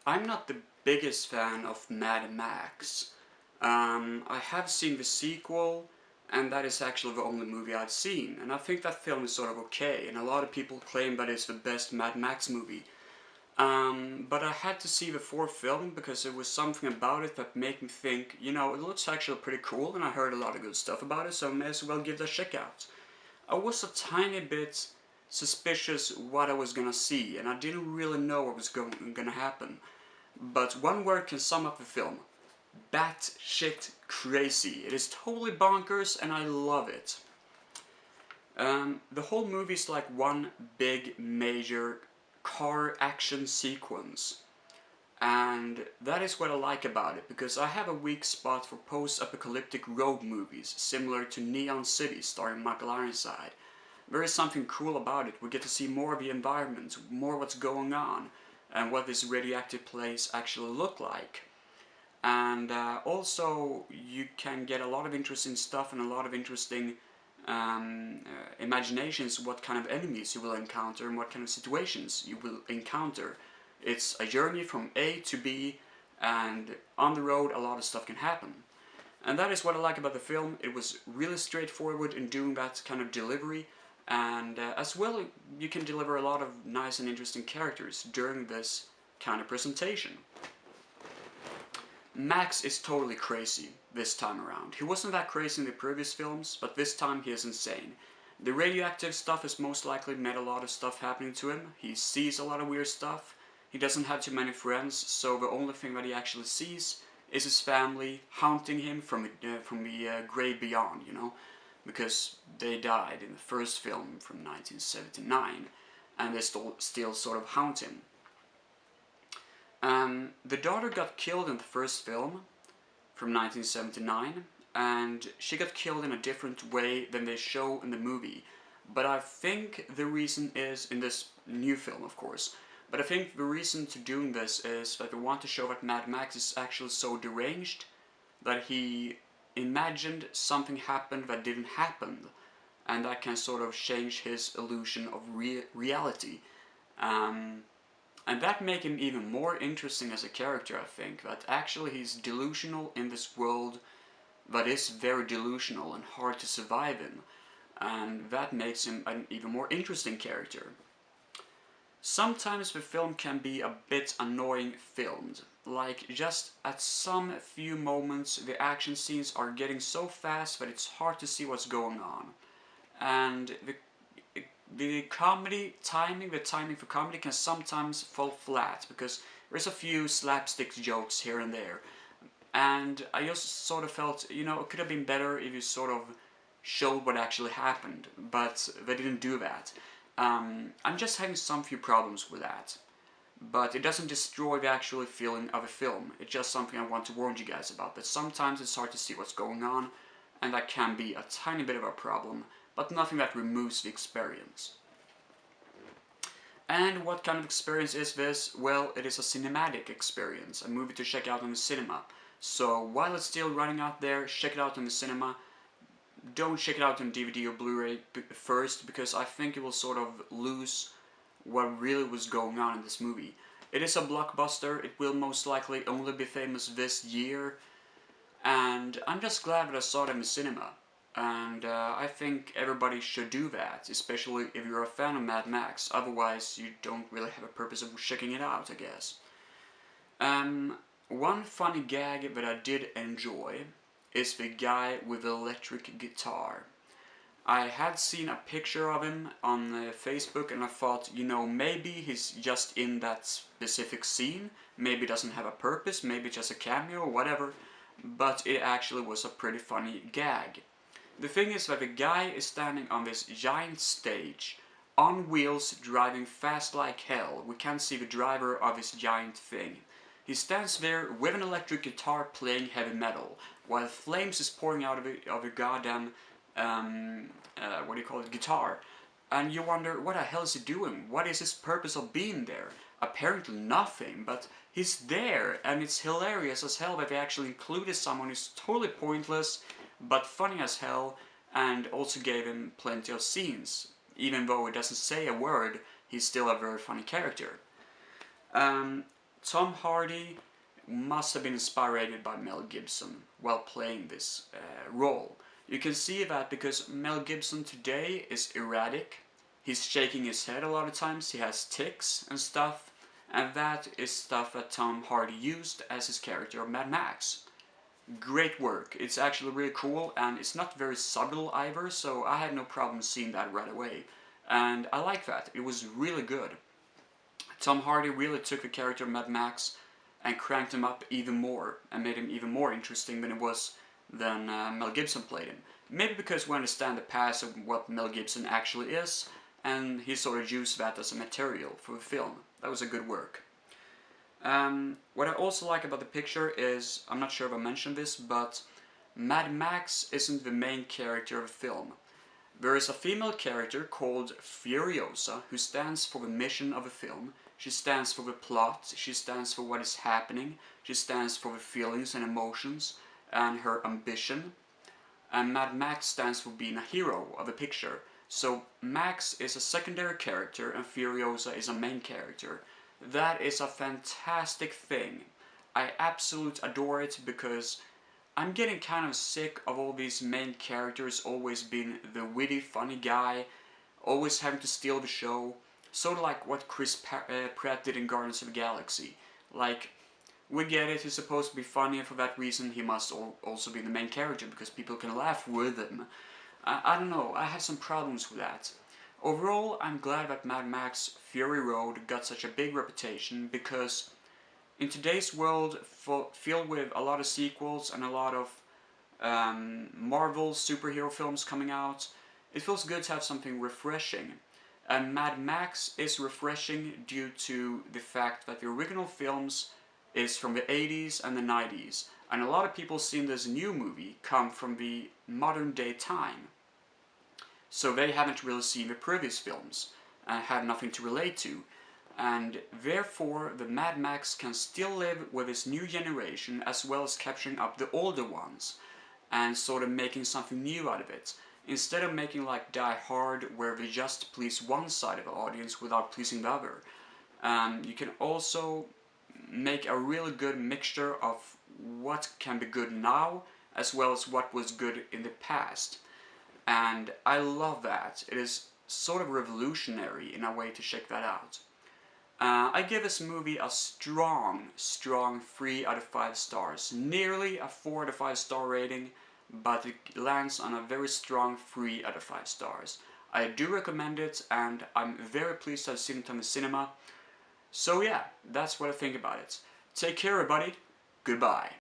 I'm not the biggest fan of Mad Max. I have seen the sequel, and that is actually the only movie I've seen, and I think that film is sort of okay, and a lot of people claim that it's the best Mad Max movie. But I had to see the fourth film because there was something about it that made me think, you know, it looks actually pretty cool, and I heard a lot of good stuff about it, so I may as well give it a check out. I was a tiny bit suspicious what I was gonna see, and I didn't really know what was gonna happen. But one word can sum up the film. Batshit crazy. It is totally bonkers and I love it. The whole movie is like one big major car action sequence. And that is what I like about it, because I have a weak spot for post-apocalyptic road movies, similar to Neon City starring Michael Ironside. There is something cool about it. We get to see more of the environment, more what's going on, and what this radioactive place actually look like. And also you can get a lot of interesting stuff and a lot of interesting imaginations what kind of enemies you will encounter and what kind of situations you will encounter. It's a journey from A to B, and on the road a lot of stuff can happen. And that is what I like about the film. It was really straightforward in doing that kind of delivery, and as well you can deliver a lot of nice and interesting characters during this kind of presentation. Max is totally crazy this time around. He wasn't that crazy in the previous films, but this time he is insane. The radioactive stuff has most likely made a lot of stuff happening to him. He sees a lot of weird stuff. He doesn't have too many friends, so the only thing that he actually sees is his family haunting him from the grave beyond, you know, because they died in the first film from 1979, and they still sort of haunt him. The daughter got killed in the first film from 1979, and she got killed in a different way than they show in the movie. But I think the reason is, in this new film of course, but I think the reason to doing this is that they want to show that Mad Max is actually so deranged that he imagined something happened that didn't happen, and that can sort of change his illusion of reality. And that makes him even more interesting as a character, I think, that actually he's delusional in this world that is very delusional and hard to survive in, and that makes him an even more interesting character. Sometimes the film can be a bit annoying filmed, like just at some few moments the action scenes are getting so fast that it's hard to see what's going on, and the timing for comedy can sometimes fall flat, because there's a few slapstick jokes here and there. And I just sort of felt, you know, it could have been better if you sort of showed what actually happened, but they didn't do that. I'm just having some few problems with that. But it doesn't destroy the actual feeling of a film. It's just something I want to warn you guys about, that sometimes it's hard to see what's going on, and that can be a tiny bit of a problem, but nothing that removes the experience. And what kind of experience is this? Well, it is a cinematic experience, a movie to check out in the cinema. So while it's still running out there, check it out in the cinema. Don't check it out on DVD or Blu-ray first, because I think it will sort of lose what really was going on in this movie. It is a blockbuster, it will most likely only be famous this year, and I'm just glad that I saw it in the cinema. And I think everybody should do that, especially if you're a fan of Mad Max, otherwise you don't really have a purpose of checking it out, I guess. One funny gag that I did enjoy is the guy with the electric guitar. I had seen a picture of him on Facebook and I thought, you know, maybe he's just in that specific scene, maybe doesn't have a purpose, maybe just a cameo or whatever, but it actually was a pretty funny gag. The thing is that the guy is standing on this giant stage, on wheels, driving fast like hell. We can't see the driver of his giant thing. He stands there with an electric guitar playing heavy metal, while flames is pouring out of a goddamn, what do you call it, guitar. And you wonder, what the hell is he doing? What is his purpose of being there? Apparently nothing, but he's there, and it's hilarious as hell that they actually included someone who's totally pointless, but funny as hell, and also gave him plenty of scenes. Even though he doesn't say a word, he's still a very funny character. Tom Hardy must have been inspired by Mel Gibson while playing this role. You can see that because Mel Gibson today is erratic, he's shaking his head a lot of times, he has tics and stuff, and that is stuff that Tom Hardy used as his character of Mad Max. Great work, it's actually really cool, and it's not very subtle either, so I had no problem seeing that right away. And I like that, it was really good. Tom Hardy really took the character of Mad Max and cranked him up even more, and made him even more interesting than it was than Mel Gibson played him. Maybe because we understand the past of what Mel Gibson actually is, and he sort of used that as a material for the film. That was a good work. What I also like about the picture is, I'm not sure if I mentioned this, but Mad Max isn't the main character of the film. There is a female character called Furiosa who stands for the mission of the film. She stands for the plot, she stands for what is happening, she stands for the feelings and emotions and her ambition. And Mad Max stands for being a hero of the picture. So Max is a secondary character and Furiosa is a main character. That is a fantastic thing. I absolutely adore it because I'm getting kind of sick of all these main characters always being the witty, funny guy, always having to steal the show. Sort of like what Chris Pratt did in Guardians of the Galaxy. Like, we get it, he's supposed to be funny, and for that reason he must also be the main character, because people can laugh with him. I don't know, I have some problems with that. Overall, I'm glad that Mad Max Fury Road got such a big reputation, because in today's world filled with a lot of sequels and a lot of Marvel superhero films coming out, it feels good to have something refreshing. And Mad Max is refreshing due to the fact that the original films is from the 80s and the 90s, and a lot of people seeing this new movie come from the modern day time. So they haven't really seen the previous films and have nothing to relate to. And therefore the Mad Max can still live with this new generation as well as capturing up the older ones and sort of making something new out of it. Instead of making like Die Hard where they just please one side of the audience without pleasing the other. You can also make a really good mixture of what can be good now as well as what was good in the past. And I love that. It is sort of revolutionary in a way to check that out. I give this movie a strong 3 out of 5 stars. Nearly a 4 out of 5 star rating, but it lands on a very strong 3 out of 5 stars. I do recommend it, and I'm very pleased to have seen it on the cinema. So yeah, that's what I think about it. Take care everybody, goodbye.